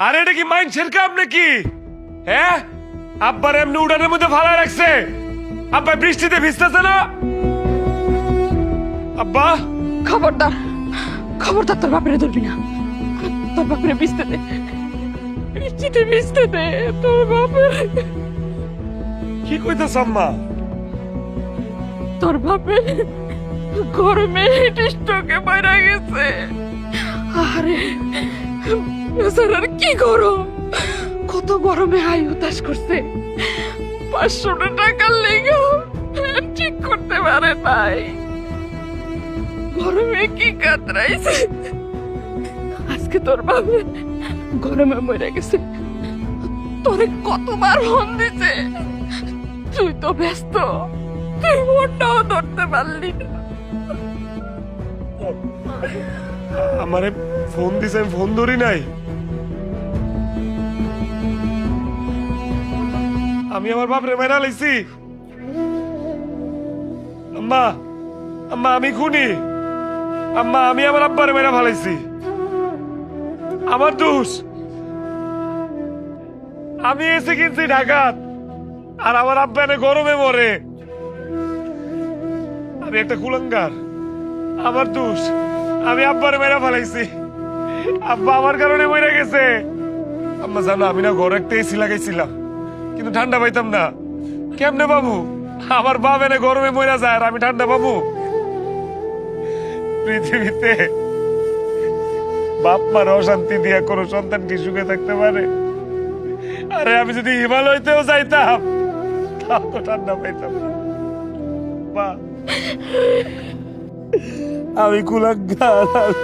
আরে এটা কি মাইন্ডসের কাম নাকি? হ্যাঁ, আব্বার এমনি উড়ানের মধ্যে ফালা রাখছে। আব্বা বৃষ্টিতে ভিজতেছে না? আব্বা খবরদার খবরদার, তোর বাপরে ধরবি না। তোর বাপরে ভিজতে দে, বৃষ্টিতে ভিজতে দে তোর বাপের। কি কইতাছ আম্মা? তোর বাপের গরমে স্ট্রোকে মারা গেছে। আরে বেচারার কি গরম, কত গরমে হাই হতাশ করছে। 500 টাকার লেগে ঠিক করতে পারে নাই, গরমে কি কাতরাইছে। আজকে তোর বাবা গরমে মরে গেছে, তোরে কতবার ফোন দিছে, তুই তো ব্যস্ত, তুই ফোনটাও ধরতে পারলি না। আমারে ফোন দিছে, আমি ফোন ধরি নাই। আমি আমার বাপরে মেরা লাইছি। আম্মা, আম্মা আমি খুনি। আম্মা আমি আমার আব্বারে মেরা ফালাইছি, আমার দোষ। আমি এসে কিনছি ঢাকাত, আর আমার আব্বা এনে গরমে মরে। আমি একটা কুলাঙ্গার, আমার দোষ। আমি আব্বারে মেরা ফালাইছি, আব্বা আমার কারণে মরে গেছে। আম্মা জানো, আমি না ঘরে একটা এসি লাগাইছিলাম, কিন্তু ঠান্ডা পাইতাম না। কেমনে বাবু, আমার বাপ এনে গরমে মরে যায় আর আমি ঠান্ডা পাবো? পৃথিবীতে বাপ মার অশান্তি দিয়া কোনো সন্তান কি সুখে থাকতে পারে? আরে আমি যদি হিমালয়তেও যাইতাম তাও তো ঠান্ডা পাইতাম না। বা আমি কুলাঙ্গার।